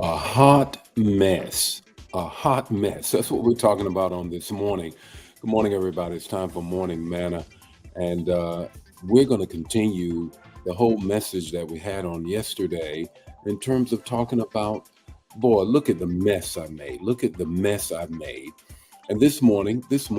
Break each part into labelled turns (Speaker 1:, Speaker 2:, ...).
Speaker 1: A hot mess. A hot mess. That's what we're talking about on this morning. Good morning, everybody. It's time for Morning Manna. And we're going to continue the whole message that we had on yesterday in terms of talking about, boy, look at the mess I made. Look at the mess I made. And this morning, just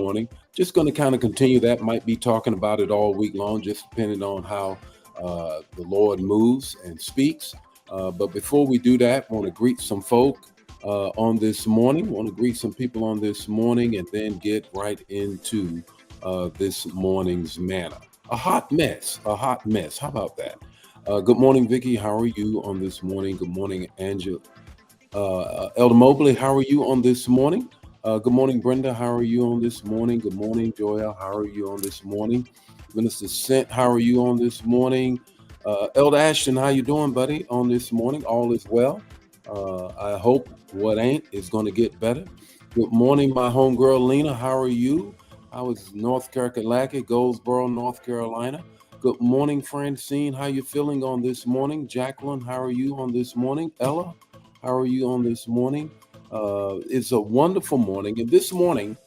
Speaker 1: going to kind of continue that. Might be talking about it all week long, just depending on how the Lord moves and speaks. But before we do that, I want to greet some folk on this morning. Want to greet some people on this morning, and then get right into this morning's manna. A hot mess. A hot mess. How about that? Good morning, Vicky. How are you on this morning? Good morning, Angela. Elder Mobley, how are you on this morning? Good morning, Brenda. How are you on this morning? Good morning, Joel. How are you on this morning? Minister Sent, how are you on this morning? Elder Ashton, how you doing, buddy? On this morning, all is well. I hope what ain't is going to get better. Good morning, my homegirl Lena. How are you? How is North Carolina, Goldsboro, North Carolina? Good morning, Francine. How you feeling on this morning? Jacqueline, how are you on this morning? Ella, how are you on this morning? It's a wonderful morning, and this morning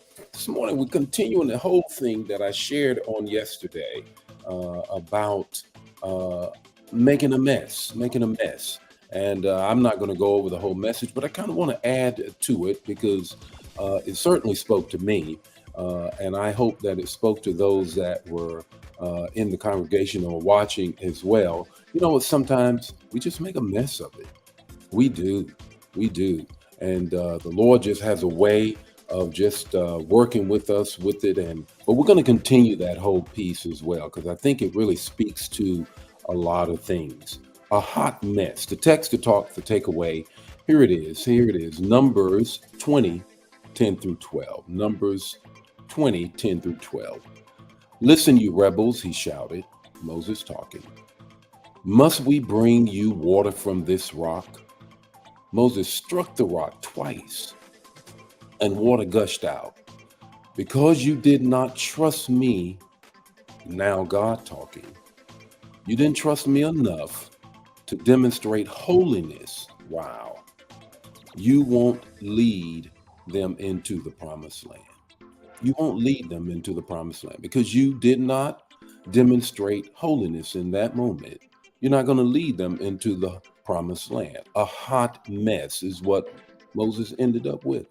Speaker 1: we're continuing the whole thing that I shared on yesterday about uh, making a mess. And I'm not going to go over the whole message, but I kind of want to add to it because it certainly spoke to me, and I hope that it spoke to those that were in the congregation or watching as well. You know, sometimes we just make a mess of it. We do. We do. And the Lord just has a way of just working with us with it. But we're going to continue that whole piece as well, because I think it really speaks to a lot of things. A hot mess. The text to talk, the takeaway. Here it is. Here it is. Numbers 20, 10 through 12. Numbers 20, 10 through 12. Listen, you rebels, he shouted. Moses talking. Must we bring you water from this rock? Moses struck the rock twice, and water gushed out. Because you did not trust me, now God talking, you didn't trust me enough to demonstrate holiness. Wow. You won't lead them into the promised land. You won't lead them into the promised land because you did not demonstrate holiness in that moment. You're not going to lead them into the promised land. A hot mess is what Moses ended up with.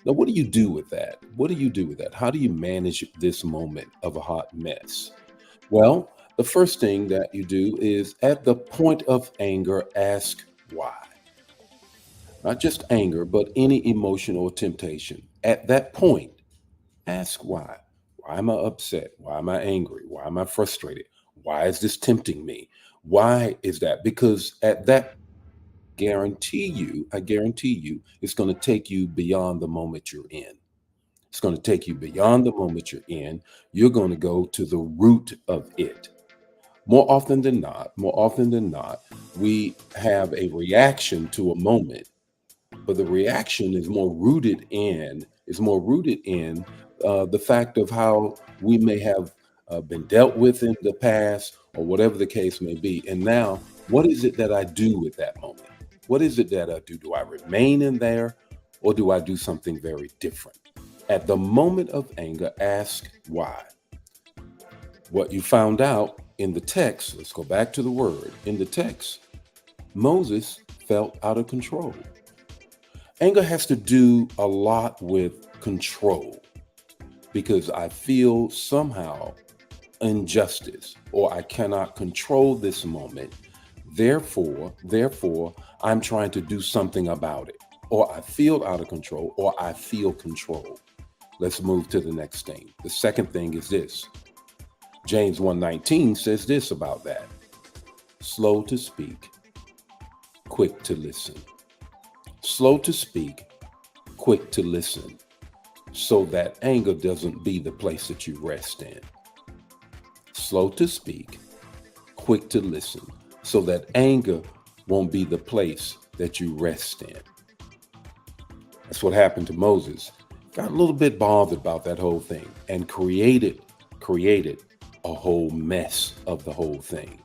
Speaker 1: Now, what do you do with that? What do you do with that? How do you manage this moment of a hot mess? Well, the first thing that you do is at the point of anger, ask why. Not just anger, but any emotion or temptation. At that point, ask why. Why am I upset? Why am I angry? Why am I frustrated? Why is this tempting me? Why is that? Because at that I guarantee you, it's going to take you beyond the moment you're in. It's going to take you beyond the moment you're in. You're going to go to the root of it. More often than not, we have a reaction to a moment, but the reaction is more rooted in the fact of how we may have been dealt with in the past or whatever the case may be. And now, what is it that I do with that moment? What is it that I do? Do I remain in there or do I do something very different? At the moment of anger, ask why. What you found out in the text, let's go back to the word. In the text, Moses felt out of control. Anger has to do a lot with control because I feel somehow injustice or I cannot control this moment. Therefore, I'm trying to do something about it. Or I feel out of control or I feel control. Let's move to the next thing. The second thing is this. James 1:19 says this about that. Slow to speak, quick to listen. Slow to speak, quick to listen, so that anger doesn't be the place that you rest in. Slow to speak, quick to listen, so that anger won't be the place that you rest in. That's what happened to Moses. Got a little bit bothered about that whole thing and created a whole mess of the whole thing.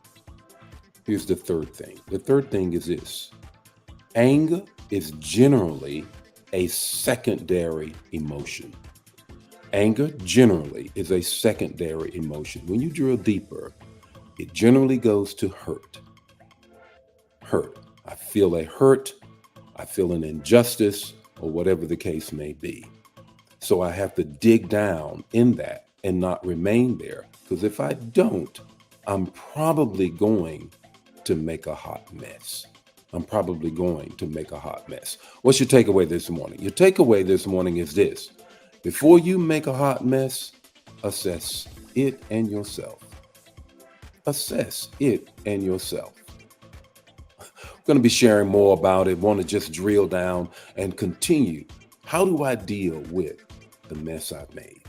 Speaker 1: Here's the third thing. The third thing is this. Anger is generally a secondary emotion. Anger generally is a secondary emotion. When you drill deeper, it generally goes to hurt. Hurt. I feel a hurt, I feel an injustice, or whatever the case may be. So I have to dig down in that and not remain there. Because if I don't, I'm probably going to make a hot mess. I'm probably going to make a hot mess. What's your takeaway this morning? Your takeaway this morning is this: before you make a hot mess, assess it and yourself. Assess it and yourself. We're going to be sharing more about it. Want to just drill down and continue. How do I deal with the mess I've made?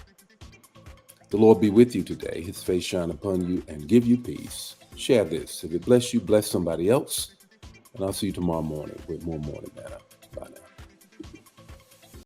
Speaker 1: The Lord be with you today. His face shine upon you and give you peace. Share this. If it bless you, bless somebody else. And I'll see you tomorrow morning with more Morning Manna.